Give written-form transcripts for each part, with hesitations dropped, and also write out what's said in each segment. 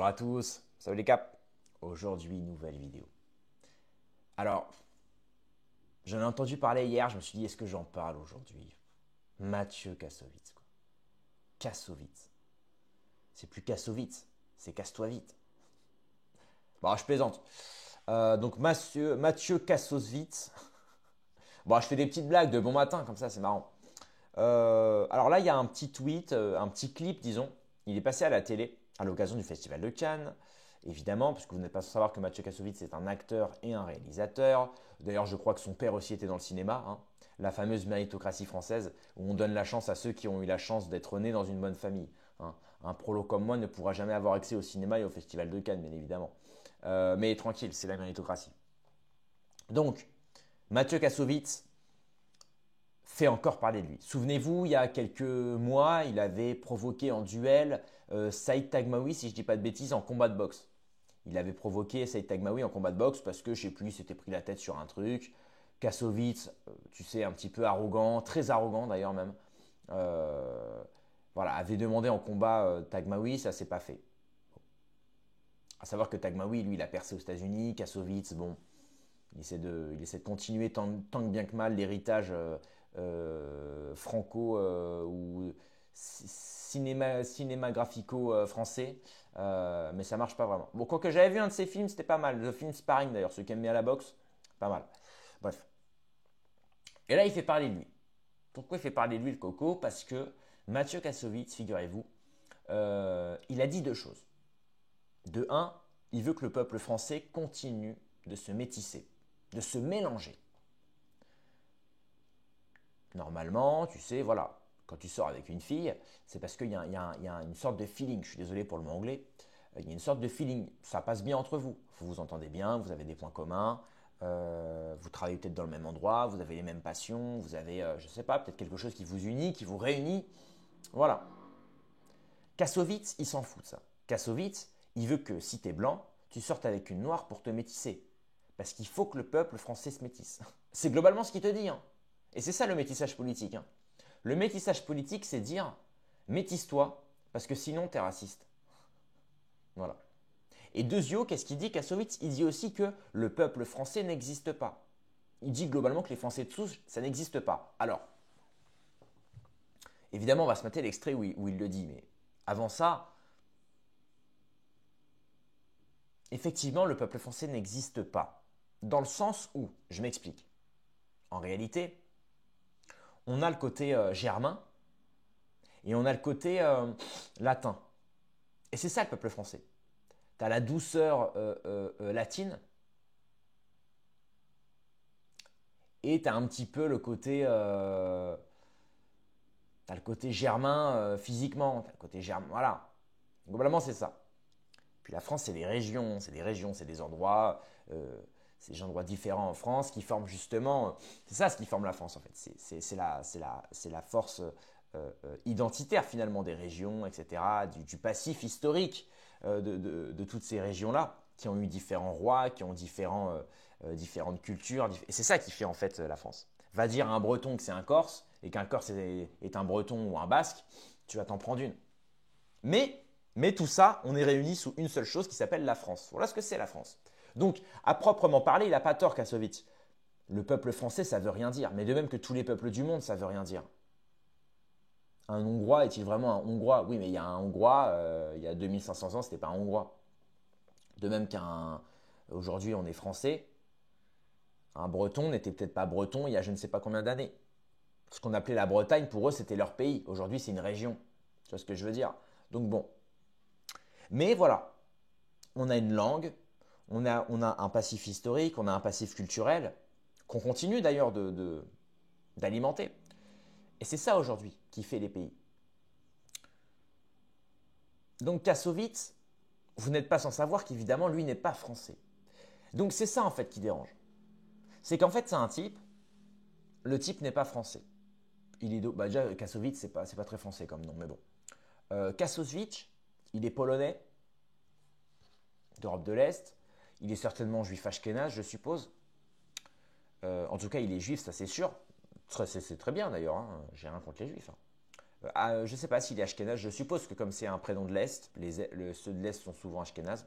Bonjour à tous, salut les caps. Aujourd'hui, nouvelle vidéo. Alors, j'en ai entendu parler hier, je me suis dit, est-ce que j'en parle aujourd'hui? Mathieu Kassovitz, quoi. Kassovitz. C'est plus Kassovitz, c'est Casse-toi vite. Bon, je plaisante. Donc, Mathieu Kassovitz. Bon, je fais des petites blagues de bon matin, comme ça, c'est marrant. Alors là, il y a un petit tweet, un petit clip, disons. Il est passé à la télé à l'occasion du Festival de Cannes, évidemment, parce que vous n'êtes pas sans savoir que Mathieu Kassovitz est un acteur et un réalisateur. D'ailleurs, je crois que son père aussi était dans le cinéma, hein. La fameuse méritocratie française, où on donne la chance à ceux qui ont eu la chance d'être nés dans une bonne famille, hein. Un prolo comme moi ne pourra jamais avoir accès au cinéma et au Festival de Cannes, bien évidemment. Mais tranquille, c'est la méritocratie. Donc, Mathieu Kassovitz fait encore parler de lui. Souvenez-vous, il y a quelques mois, il avait provoqué en duel Saïd Taghmaoui, si je ne dis pas de bêtises, en combat de boxe. Il avait provoqué Saïd Taghmaoui en combat de boxe parce que, je sais plus, il s'était pris la tête sur un truc. Kassovitz, tu sais, un petit peu arrogant, très arrogant d'ailleurs même, voilà, avait demandé en combat Taghmaoui, ça s'est pas fait. À savoir que Taghmaoui, lui, il a percé aux États-Unis. Kassovitz, bon, il essaie de continuer tant que bien que mal l'héritage franco ou cinématographico français, mais ça marche pas vraiment. Bon, quoique j'avais vu un de ses films, c'était pas mal. Le film Sparring d'ailleurs, ceux qui aiment bien la boxe, pas mal. Bref. Et là, il fait parler de lui. Pourquoi il fait parler de lui, le coco? Parce que Mathieu Kassovitz, figurez-vous, il a dit deux choses. De un, il veut que le peuple français continue de se métisser, de se mélanger. Normalement, tu sais, voilà, quand tu sors avec une fille, c'est parce qu'il y a une sorte de feeling. Je suis désolé pour le mot anglais. Il y a une sorte de feeling. Ça passe bien entre vous. Vous vous entendez bien, vous avez des points communs, vous travaillez peut-être dans le même endroit, vous avez les mêmes passions, vous avez, je ne sais pas, peut-être quelque chose qui vous unit, qui vous réunit. Voilà. Kassovitz, il s'en fout de ça. Kassovitz, il veut que si tu es blanc, tu sortes avec une noire pour te métisser. Parce qu'il faut que le peuple français se métisse. C'est globalement ce qu'il te dit, hein. Et c'est ça le métissage politique, hein. Le métissage politique, c'est dire métisse-toi, parce que sinon tu es raciste. Voilà. Et Dezio, qu'est-ce qu'il dit, Kassovitz? Il dit aussi que le peuple français n'existe pas. Il dit globalement que les Français de souche, ça n'existe pas. Alors, évidemment, on va se mater l'extrait où il le dit, mais avant ça, effectivement, le peuple français n'existe pas. Dans le sens où, je m'explique, en réalité, on a le côté germain et on a le côté latin. Et c'est ça le peuple français. Tu as la douceur latine et tu as un petit peu le côté, t'as le côté germain physiquement, t'as le côté germain, voilà. Globalement, c'est ça. Puis la France, c'est des régions, c'est des régions, c'est des endroits différents en France qui forment justement, c'est ça ce qui forme la France en fait. C'est la force identitaire finalement des régions, etc., du passif historique de toutes ces régions-là, qui ont eu différents rois, qui ont différentes cultures, et c'est ça qui fait en fait la France. Va dire à un Breton que c'est un Corse, et qu'un Corse est un Breton ou un Basque, tu vas t'en prendre une. Mais tout ça, on est réunis sous une seule chose qui s'appelle la France. Voilà ce que c'est la France. Donc, à proprement parler, il n'a pas tort, Kassovitz. Le peuple français, ça veut rien dire. Mais de même que tous les peuples du monde, ça veut rien dire. Un Hongrois est-il vraiment un Hongrois? Oui, mais il y a un Hongrois, il y a 2500 ans, c'était pas un Hongrois. De même aujourd'hui, on est français. Un Breton n'était peut-être pas breton il y a je ne sais pas combien d'années. Ce qu'on appelait la Bretagne, pour eux, c'était leur pays. Aujourd'hui, c'est une région. Tu vois ce que je veux dire? Donc bon. Mais voilà, on a une langue, on a un passif historique, on a un passif culturel, qu'on continue d'ailleurs d'alimenter. Et c'est ça aujourd'hui qui fait les pays. Donc Kassovitz, vous n'êtes pas sans savoir qu'évidemment, lui n'est pas français. Donc c'est ça en fait qui dérange. C'est qu'en fait, c'est un type, le type n'est pas français. Bah déjà, Kassovitz, c'est pas très français comme nom, mais bon. Kassovitz, il est polonais, d'Europe de l'Est. Il est certainement juif ashkénaze, je suppose. En tout cas, il est juif, ça c'est sûr. C'est très bien d'ailleurs, hein. J'ai rien contre les juifs, hein. Je ne sais pas s'il est ashkénaze, je suppose que comme c'est un prénom de l'Est, ceux de l'Est sont souvent ashkénazes.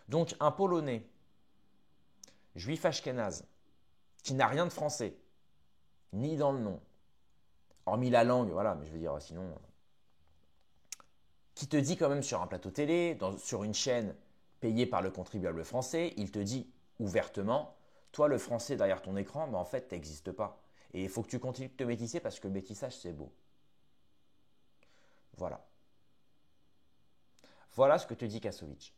Donc un Polonais, juif ashkénaze, qui n'a rien de français, ni dans le nom, hormis la langue, voilà, mais je veux dire, sinon, qui te dit quand même sur un plateau télé, sur une chaîne payée par le contribuable français, il te dit ouvertement, toi le français derrière ton écran, en fait, tu n'existes pas. Et il faut que tu continues de te métisser parce que le métissage, c'est beau. Voilà. Voilà ce que te dit Kassovitz.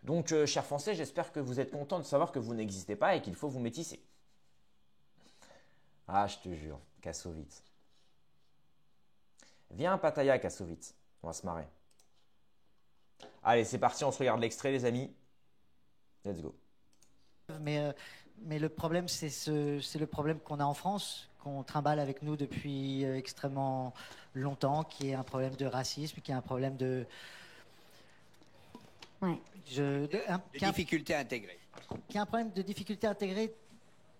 Donc, chers Français, j'espère que vous êtes contents de savoir que vous n'existez pas et qu'il faut vous métisser. Ah, je te jure, Kassovitz. Viens à Pattaya, Kassovitz. On va se marrer. Allez, c'est parti, on se regarde l'extrait, les amis. Let's go. Mais le problème, c'est le problème qu'on a en France, qu'on trimballe avec nous depuis extrêmement longtemps, qui est un problème de racisme, qui est un problème de... Ouais. Difficulté à intégrer. Qui est un problème de difficulté à intégrer,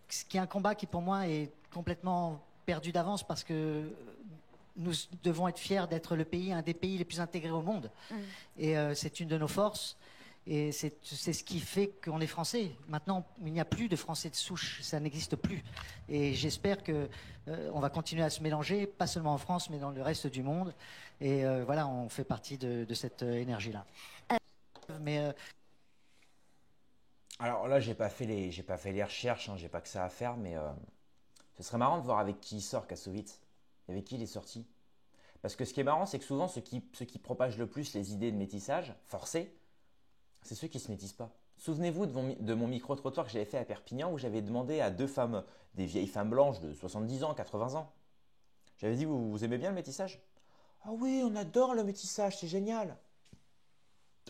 qui est un combat qui pour moi est complètement perdu d'avance parce que nous devons être fiers d'être un des pays les plus intégrés au monde. Et c'est une de nos forces. Et c'est ce qui fait qu'on est français. Maintenant, il n'y a plus de français de souche, ça n'existe plus. Et j'espère que on va continuer à se mélanger, pas seulement en France, mais dans le reste du monde. Et voilà, on fait partie de cette énergie-là. Alors là, j'ai pas fait les recherches, j'ai pas que ça à faire, mais ce serait marrant de voir avec qui il sort Kassovitz, avec qui il est sorti. Parce que ce qui est marrant, c'est que souvent ceux qui propagent le plus les idées de métissage forcé, c'est ceux qui se métissent pas. Souvenez-vous de mon micro-trottoir que j'avais fait à Perpignan où j'avais demandé à deux femmes, des vieilles femmes blanches de 70 ans, 80 ans. J'avais dit, vous aimez bien le métissage? Ah oui, on adore le métissage, c'est génial.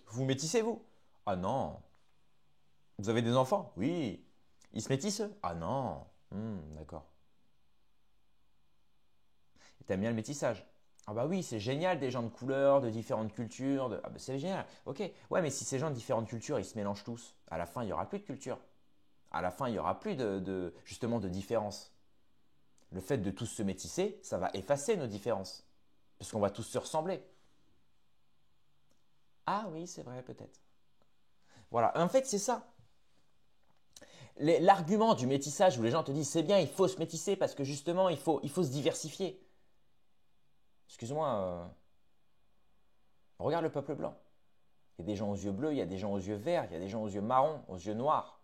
Vous métissez, vous? Ah non. Vous avez des enfants? Oui. Ils se métissent? Ah non. D'accord. Et t'aimes bien le métissage? Ah bah oui, c'est génial, des gens de couleur, de différentes cultures. Ah bah c'est génial. Ok. Ouais, mais si ces gens de différentes cultures, ils se mélangent tous, à la fin, il n'y aura plus de culture. À la fin, il n'y aura plus justement de différence. Le fait de tous se métisser, ça va effacer nos différences. Parce qu'on va tous se ressembler. Ah oui, c'est vrai, peut-être. Voilà. En fait, c'est ça. L'argument du métissage où les gens te disent c'est bien, il faut se métisser parce que justement, il faut se diversifier. Excuse-moi, regarde le peuple blanc. Il y a des gens aux yeux bleus, il y a des gens aux yeux verts, il y a des gens aux yeux marrons, aux yeux noirs.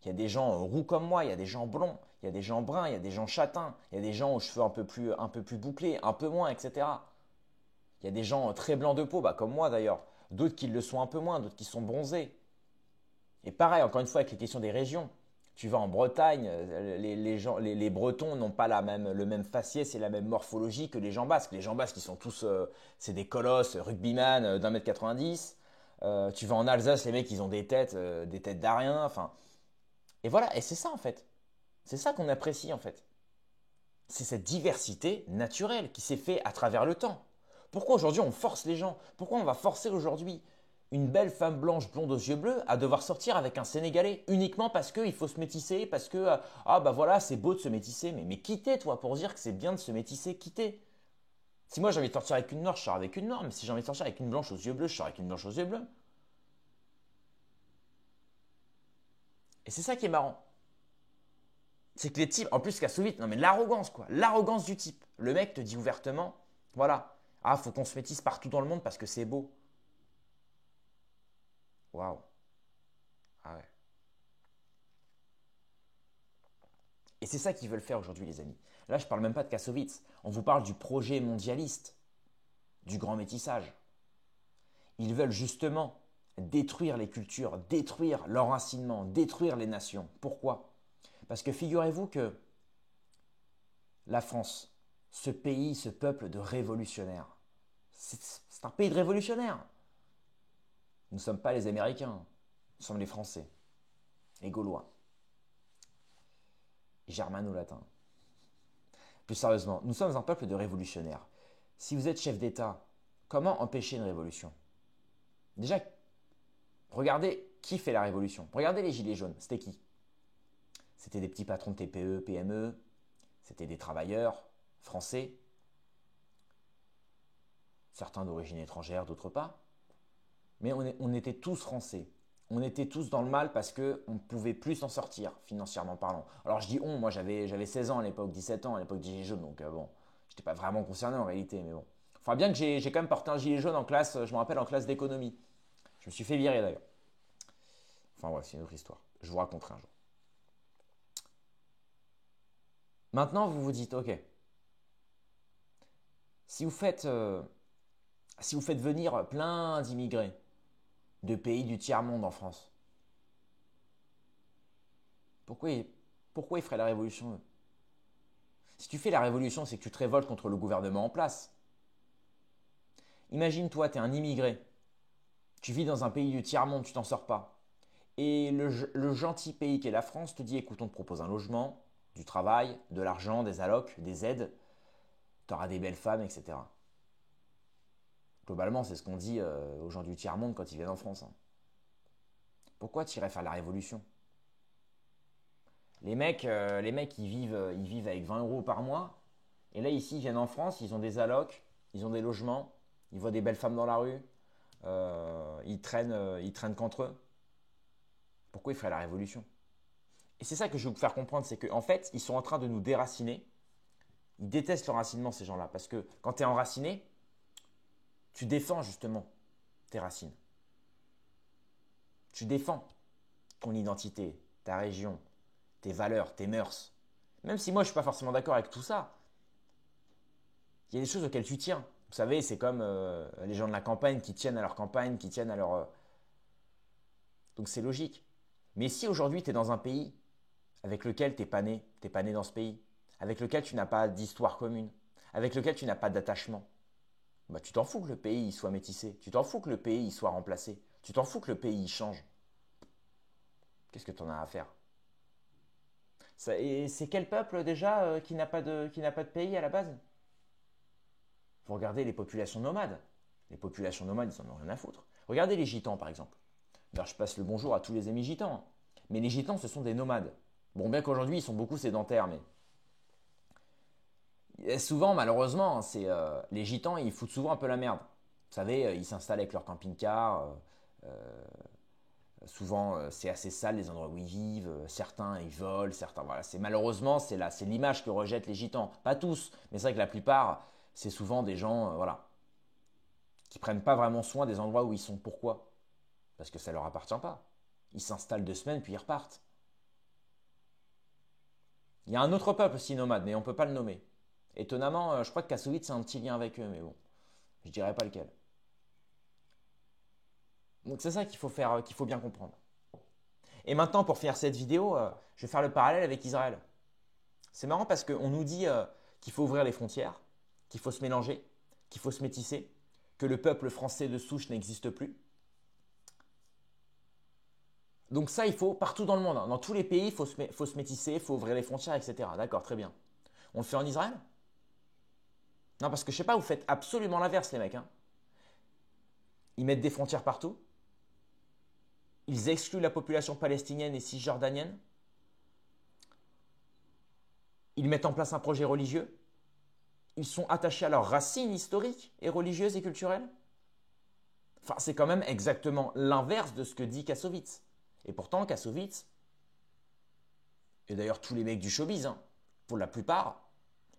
Il y a des gens roux comme moi, il y a des gens blonds, il y a des gens bruns, il y a des gens châtains, il y a des gens aux cheveux un peu plus bouclés, un peu moins, etc. Il y a des gens très blancs de peau, comme moi d'ailleurs. D'autres qui le sont un peu moins, d'autres qui sont bronzés. Et pareil, encore une fois, avec les questions des régions. Tu vas en Bretagne, les Bretons n'ont pas le même faciès et la même morphologie que les gens basques. Les gens basques, ils sont tous, c'est des colosses, rugbyman d'1,90 m. Tu vas en Alsace, les mecs, ils ont des têtes d'Ariens. Enfin, et voilà, et c'est ça en fait. C'est ça qu'on apprécie en fait. C'est cette diversité naturelle qui s'est faite à travers le temps. Pourquoi aujourd'hui on force les gens? Pourquoi on va forcer aujourd'hui une belle femme blanche blonde aux yeux bleus à devoir sortir avec un Sénégalais uniquement parce qu'il faut se métisser, parce que voilà, c'est beau de se métisser, mais quittez toi pour dire que c'est bien de se métisser, quittez. Si moi j'ai envie de sortir avec une noire, je sors avec une noire, mais si j'ai envie de sortir avec une blanche aux yeux bleus, je sors avec une blanche aux yeux bleus. Et c'est ça qui est marrant. C'est que les types, en plus Kassovitz, non mais l'arrogance quoi, l'arrogance du type. Le mec te dit ouvertement, voilà, faut qu'on se métisse partout dans le monde parce que c'est beau. Waouh. Ah ouais. Et c'est ça qu'ils veulent faire aujourd'hui, les amis. Là, je ne parle même pas de Kassovitz. On vous parle du projet mondialiste, du grand métissage. Ils veulent justement détruire les cultures, détruire l'enracinement, détruire les nations. Pourquoi? Parce que figurez-vous que la France, ce pays, ce peuple de révolutionnaires, c'est un pays de révolutionnaires. Nous ne sommes pas les Américains, nous sommes les Français, les Gaulois, les germano-latins. Plus sérieusement, nous sommes un peuple de révolutionnaires. Si vous êtes chef d'État, comment empêcher une révolution? Déjà, regardez qui fait la révolution. Regardez les gilets jaunes, c'était qui? C'était des petits patrons de TPE, PME, C'était des travailleurs français, certains d'origine étrangère, d'autres pas. Mais on était tous français. On était tous dans le mal parce qu'on ne pouvait plus s'en sortir, financièrement parlant. Alors je dis on, moi j'avais 16 ans à l'époque, 17 ans à l'époque des Gilets jaunes, donc bon, je n'étais pas vraiment concerné en réalité, mais bon. Enfin bien que j'ai quand même porté un gilet jaune en classe, je me rappelle en classe d'économie. Je me suis fait virer d'ailleurs. Enfin bref, c'est une autre histoire. Je vous raconterai un jour. Maintenant, vous vous dites, ok, si vous faites venir plein d'immigrés de pays du tiers-monde en France, pourquoi ils feraient la révolution eux? Si tu fais la révolution, c'est que tu te révoltes contre le gouvernement en place. Imagine-toi, tu es un immigré, tu vis dans un pays du tiers-monde, tu t'en sors pas. Et le gentil pays qu'est la France te dit, écoute, on te propose un logement, du travail, de l'argent, des allocs, des aides, tu auras des belles femmes, etc. Globalement, c'est ce qu'on dit aux gens du tiers-monde quand ils viennent en France. Hein. Pourquoi tu irais faire la révolution? Les mecs, ils vivent avec 20 euros par mois. Et là, ici, ils viennent en France, ils ont des allocs, ils ont des logements, ils voient des belles femmes dans la rue, ils traînent qu'entre eux. Pourquoi ils feraient la révolution? Et c'est ça que je veux vous faire comprendre, c'est qu'en fait, ils sont en train de nous déraciner. Ils détestent l'enracinement, ces gens-là, parce que quand tu es enraciné, tu défends justement tes racines. Tu défends ton identité, ta région, tes valeurs, tes mœurs. Même si moi, je ne suis pas forcément d'accord avec tout ça, il y a des choses auxquelles tu tiens. Vous savez, c'est comme les gens de la campagne qui tiennent à leur campagne, qui tiennent à leur... Donc c'est logique. Mais si aujourd'hui, tu es dans un pays avec lequel tu n'es pas né dans ce pays, avec lequel tu n'as pas d'histoire commune, avec lequel tu n'as pas d'attachement, bah, tu t'en fous que le pays soit métissé, tu t'en fous que le pays soit remplacé, tu t'en fous que le pays change. Qu'est-ce que tu en as à faire? Et c'est quel peuple déjà qui n'a pas de pays à la base? Vous regardez les populations nomades. Les populations nomades, ils n'en ont rien à foutre. Regardez les gitans par exemple. D'ailleurs, je passe le bonjour à tous les amis gitans. Hein. Mais les gitans, ce sont des nomades. Bon, bien qu'aujourd'hui, ils sont beaucoup sédentaires, mais et souvent, malheureusement, les gitans, ils foutent souvent un peu la merde. Vous savez, ils s'installent avec leur camping-car. Souvent, c'est assez sale les endroits où ils vivent. Certains, ils volent. Certains, voilà. Malheureusement, c'est l'image que rejettent les gitans. Pas tous, mais c'est vrai que la plupart, c'est souvent des gens, voilà, qui prennent pas vraiment soin des endroits où ils sont. Pourquoi? Parce que ça leur appartient pas. Ils s'installent 2 semaines puis ils repartent. Il y a un autre peuple aussi nomade, mais on ne peut pas le nommer. Étonnamment, je crois que Kassovitz a un petit lien avec eux, mais bon, je ne dirais pas lequel. Donc c'est ça qu'il faut bien comprendre. Et maintenant, pour finir cette vidéo, je vais faire le parallèle avec Israël. C'est marrant parce qu'on nous dit qu'il faut ouvrir les frontières, qu'il faut se mélanger, qu'il faut se métisser, que le peuple français de souche n'existe plus. Donc ça, il faut partout dans le monde. Hein. Dans tous les pays, il faut se métisser, il faut ouvrir les frontières, etc. D'accord, très bien. On le fait en Israël? Non, parce que je sais pas, vous faites absolument l'inverse, les mecs. Hein. Ils mettent des frontières partout. Ils excluent la population palestinienne et cisjordanienne. Ils mettent en place un projet religieux. Ils sont attachés à leurs racines historiques et religieuses et culturelles. Enfin, c'est quand même exactement l'inverse de ce que dit Kassovitz. Et pourtant, Kassovitz, et d'ailleurs tous les mecs du showbiz, hein, pour la plupart,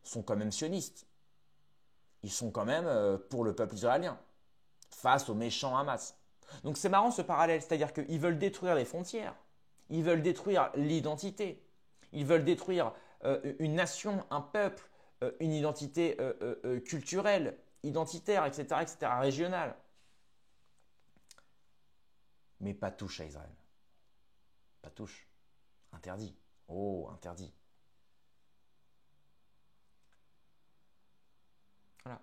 sont quand même sionistes. Ils sont quand même pour le peuple israélien, face aux méchants Hamas. Donc c'est marrant ce parallèle, c'est-à-dire qu'ils veulent détruire les frontières, ils veulent détruire l'identité, ils veulent détruire une nation, un peuple, une identité culturelle, identitaire, etc., régionale. Mais pas touche à Israël. Pas touche. Interdit. Oh, interdit. Voilà.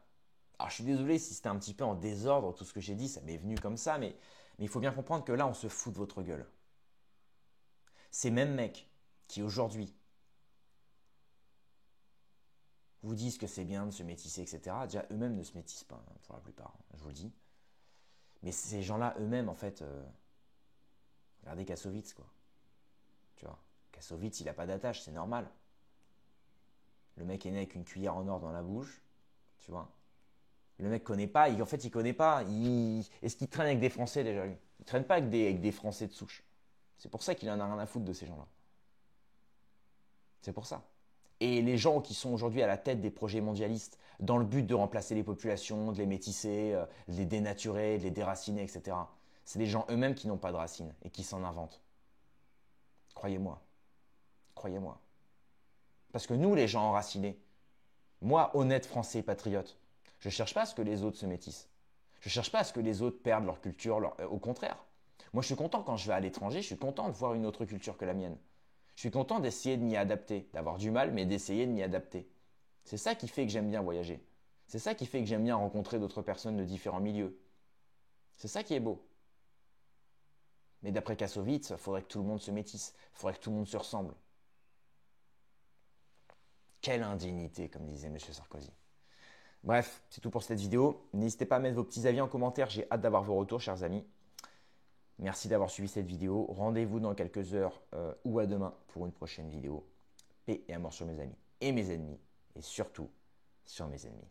Alors je suis désolé si c'était un petit peu en désordre tout ce que j'ai dit, ça m'est venu comme ça, mais il faut bien comprendre que là on se fout de votre gueule. Ces mêmes mecs qui aujourd'hui vous disent que c'est bien de se métisser, etc., déjà eux-mêmes ne se métissent pas, hein, pour la plupart, hein, je vous le dis. Mais ces gens-là eux-mêmes, en fait, regardez Kassovitz, quoi. Tu vois, Kassovitz, il n'a pas d'attache, c'est normal. Le mec est né avec une cuillère en or dans la bouche, tu vois. Le mec connaît pas, en fait il connaît pas. Est-ce qu'il traîne avec des Français déjà lui? Il traîne pas avec des Français de souche. C'est pour ça qu'il en a rien à foutre de ces gens-là. C'est pour ça. Et les gens qui sont aujourd'hui à la tête des projets mondialistes, dans le but de remplacer les populations, de les métisser, de les dénaturer, de les déraciner, etc. C'est des gens eux-mêmes qui n'ont pas de racines et qui s'en inventent. Croyez-moi. Croyez-moi. Parce que nous, les gens enracinés, moi, honnête français patriote, je ne cherche pas à ce que les autres se métissent. Je ne cherche pas à ce que les autres perdent leur culture. Au contraire. Moi, je suis content quand je vais à l'étranger, je suis content de voir une autre culture que la mienne. Je suis content d'essayer de m'y adapter, d'avoir du mal, mais d'essayer de m'y adapter. C'est ça qui fait que j'aime bien voyager. C'est ça qui fait que j'aime bien rencontrer d'autres personnes de différents milieux. C'est ça qui est beau. Mais d'après Kassovitz, il faudrait que tout le monde se métisse. Il faudrait que tout le monde se ressemble. Quelle indignité, comme disait M. Sarkozy. Bref, c'est tout pour cette vidéo. N'hésitez pas à mettre vos petits avis en commentaire. J'ai hâte d'avoir vos retours, chers amis. Merci d'avoir suivi cette vidéo. Rendez-vous dans quelques heures ou à demain pour une prochaine vidéo. Paix et amour sur mes amis et mes ennemis. Et surtout, sur mes ennemis.